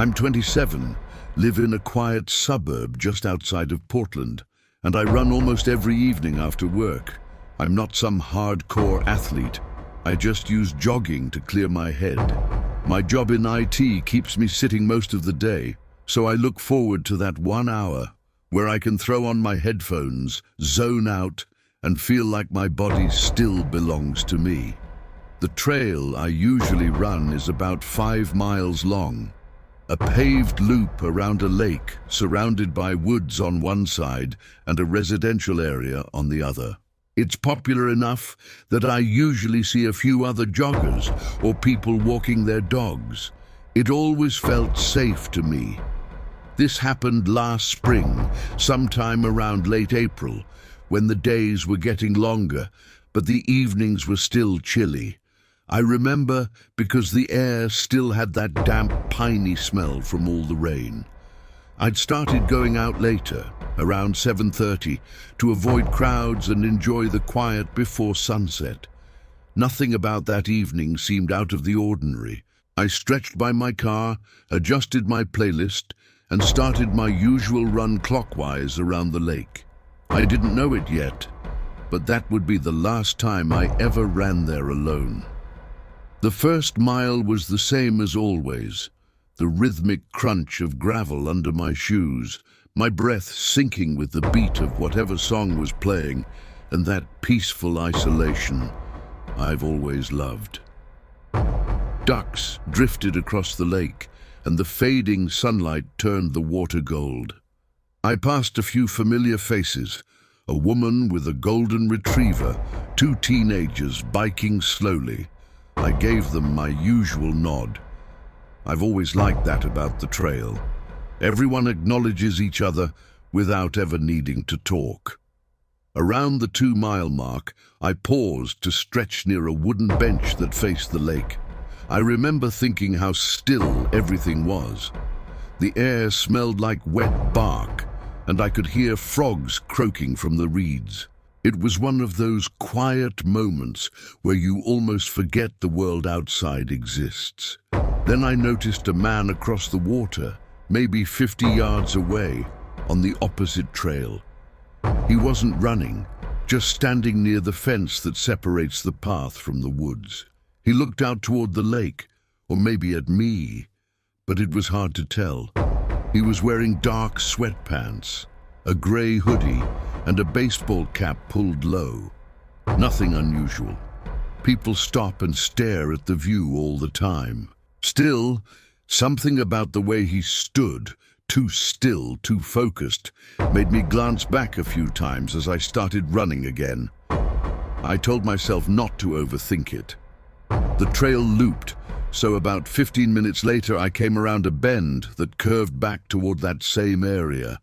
I'm 27, live in a quiet suburb just outside of Portland, and I run almost every evening after work. I'm not some hardcore athlete. I just use jogging to clear my head. My job in IT keeps me sitting most of the day, so I look forward to that 1 hour where I can throw on my headphones, zone out, and feel like my body still belongs to me. The trail I usually run is about 5 miles long, a paved loop around a lake surrounded by woods on one side and a residential area on the other. It's popular enough that I usually see a few other joggers or people walking their dogs. It always felt safe to me. This happened last spring, sometime around late April, when the days were getting longer, but the evenings were still chilly. I remember because the air still had that damp, piney smell from all the rain. I'd started going out later, around 7:30, to avoid crowds and enjoy the quiet before sunset. Nothing about that evening seemed out of the ordinary. I stretched by my car, adjusted my playlist, and started my usual run clockwise around the lake. I didn't know it yet, but that would be the last time I ever ran there alone. The first mile was the same as always, the rhythmic crunch of gravel under my shoes, my breath syncing with the beat of whatever song was playing, and that peaceful isolation I've always loved. Ducks drifted across the lake, and the fading sunlight turned the water gold. I passed a few familiar faces, a woman with a golden retriever, 2 teenagers biking slowly. I gave them my usual nod. I've always liked that about the trail. Everyone acknowledges each other without ever needing to talk. Around the 2-mile mark, I paused to stretch near a wooden bench that faced the lake. I remember thinking how still everything was. The air smelled like wet bark, and I could hear frogs croaking from the reeds. It was one of those quiet moments where you almost forget the world outside exists. Then I noticed a man across the water, maybe 50 yards away, on the opposite trail. He wasn't running, just standing near the fence that separates the path from the woods. He looked out toward the lake, or maybe at me, but it was hard to tell. He was wearing dark sweatpants, a gray hoodie, and a baseball cap pulled low. Nothing unusual. People stop and stare at the view all the time. Still, something about the way he stood, too still, too focused, made me glance back a few times as I started running again. I told myself not to overthink it. The trail looped, so about 15 minutes later I came around a bend that curved back toward that same area.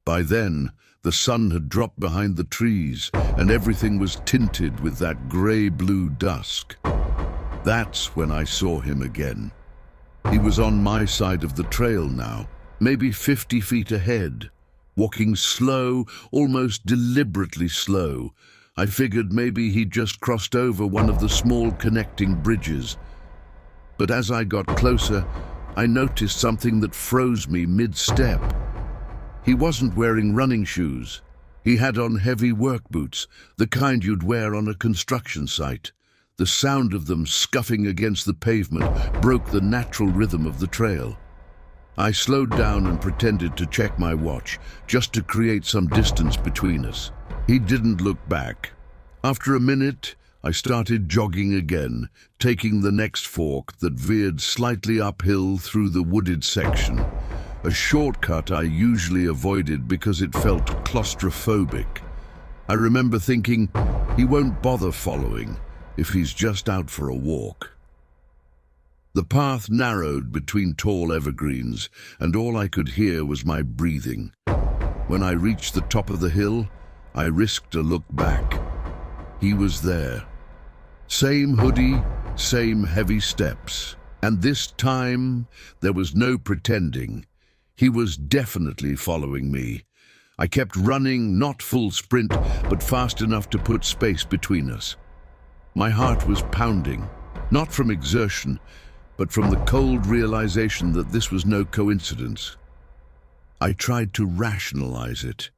By then, the sun had dropped behind the trees, and everything was tinted with that gray-blue dusk. That's when I saw him again. He was on my side of the trail now, maybe 50 feet ahead, walking slow, almost deliberately slow. I figured maybe he'd just crossed over one of the small connecting bridges. But as I got closer, I noticed something that froze me mid-step. He wasn't wearing running shoes. He had on heavy work boots, the kind you'd wear on a construction site. The sound of them scuffing against the pavement broke the natural rhythm of the trail. I slowed down and pretended to check my watch, just to create some distance between us. He didn't look back. After a minute, I started jogging again, taking the next fork that veered slightly uphill through the wooded section. A shortcut I usually avoided because it felt claustrophobic. I remember thinking, he won't bother following if he's just out for a walk. The path narrowed between tall evergreens, and all I could hear was my breathing. When I reached the top of the hill, I risked a look back. He was there. Same hoodie, same heavy steps. And this time, there was no pretending. He was definitely following me. I kept running, not full sprint, but fast enough to put space between us. My heart was pounding, not from exertion, but from the cold realization that this was no coincidence. I tried to rationalize it.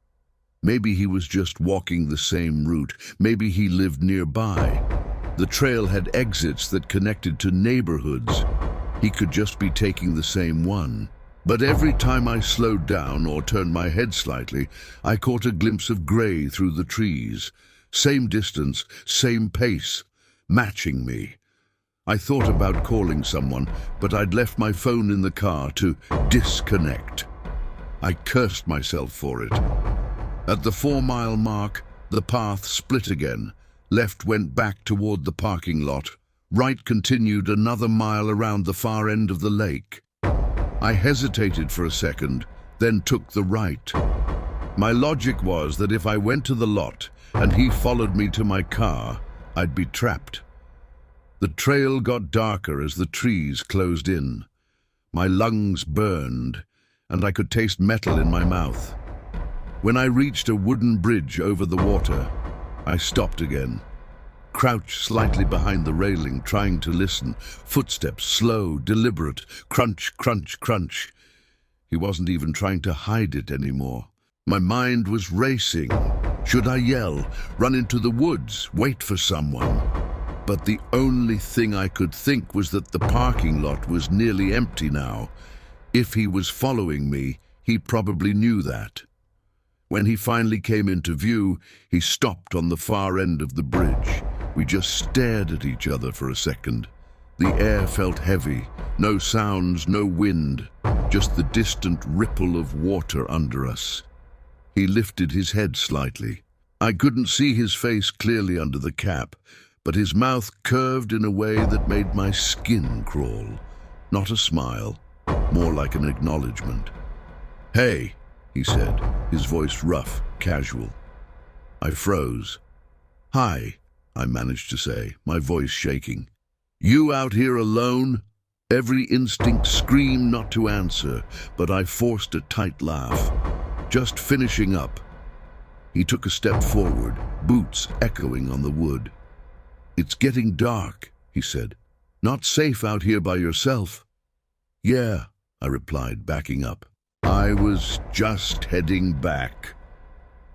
Maybe he was just walking the same route. Maybe he lived nearby. The trail had exits that connected to neighborhoods. He could just be taking the same one. But every time I slowed down or turned my head slightly, I caught a glimpse of gray through the trees. Same distance, same pace, matching me. I thought about calling someone, but I'd left my phone in the car to disconnect. I cursed myself for it. At the 4-mile mark, the path split again. Left went back toward the parking lot. Right continued another mile around the far end of the lake. I hesitated for a second, then took the right. My logic was that if I went to the lot and he followed me to my car, I'd be trapped. The trail got darker as the trees closed in. My lungs burned, and I could taste metal in my mouth. When I reached a wooden bridge over the water, I stopped again. Crouched slightly behind the railing, trying to listen. Footsteps, slow, deliberate, crunch, crunch, crunch. He wasn't even trying to hide it anymore. My mind was racing. Should I yell, run into the woods, wait for someone? But the only thing I could think was that the parking lot was nearly empty now. If he was following me, he probably knew that. When he finally came into view, he stopped on the far end of the bridge. We just stared at each other for a second. The air felt heavy, no sounds, no wind, just the distant ripple of water under us. He lifted his head slightly. I couldn't see his face clearly under the cap, but his mouth curved in a way that made my skin crawl. Not a smile, more like an acknowledgement. "Hey," he said, his voice rough, casual. I froze. "Hi," I managed to say, my voice shaking. "You out here alone?" Every instinct screamed not to answer, but I forced a tight laugh. "Just finishing up." He took a step forward, boots echoing on the wood. "It's getting dark," he said. "Not safe out here by yourself." "Yeah," I replied, backing up. I was just heading back.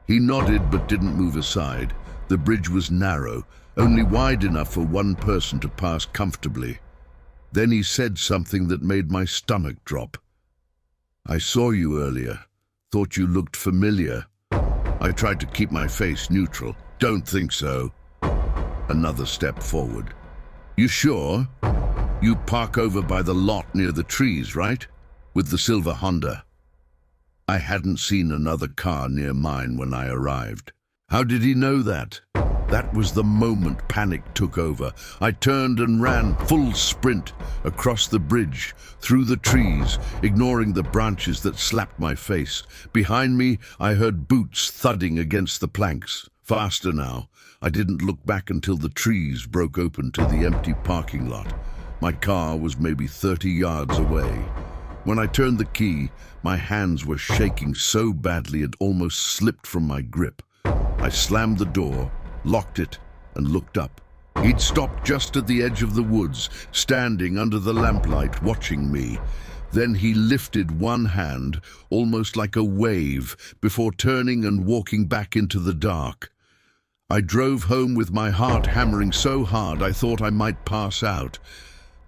He nodded but didn't move aside. The bridge was narrow, only wide enough for one person to pass comfortably. Then he said something that made my stomach drop. "I saw you earlier. Thought you looked familiar." I tried to keep my face neutral. "Don't think so." Another step forward. "You sure? You park over by the lot near the trees, right? With the silver Honda." I hadn't seen another car near mine when I arrived. How did he know that? That was the moment panic took over. I turned and ran full sprint across the bridge, through the trees, ignoring the branches that slapped my face. Behind me, I heard boots thudding against the planks. Faster now. I didn't look back until the trees broke open to the empty parking lot. My car was maybe 30 yards away. When I turned the key, my hands were shaking so badly it almost slipped from my grip. I slammed the door, locked it, and looked up. He'd stopped just at the edge of the woods, standing under the lamplight, watching me. Then he lifted one hand, almost like a wave, before turning and walking back into the dark. I drove home with my heart hammering so hard I thought I might pass out.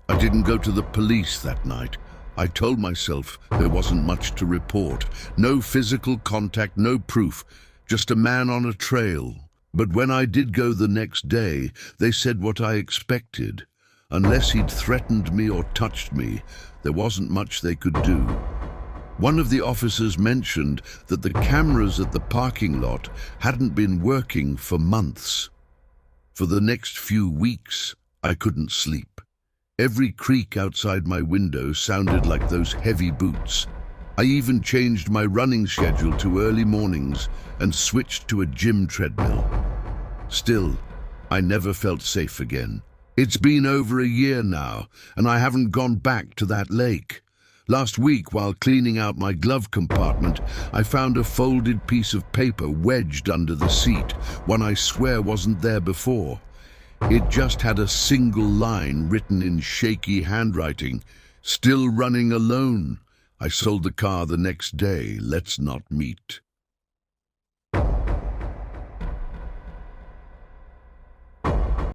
I didn't go to the police that night. I told myself there wasn't much to report. No physical contact, no proof, just a man on a trail. But when I did go the next day, they said what I expected. Unless he'd threatened me or touched me, there wasn't much they could do. One of the officers mentioned that the cameras at the parking lot hadn't been working for months. For the next few weeks, I couldn't sleep. Every creak outside my window sounded like those heavy boots. I even changed my running schedule to early mornings and switched to a gym treadmill. Still, I never felt safe again. It's been over a year now, and I haven't gone back to that lake. Last week, while cleaning out my glove compartment, I found a folded piece of paper wedged under the seat, one I swear wasn't there before. It just had a single line written in shaky handwriting, "Still running alone. I sold the car the next day. Let's not meet."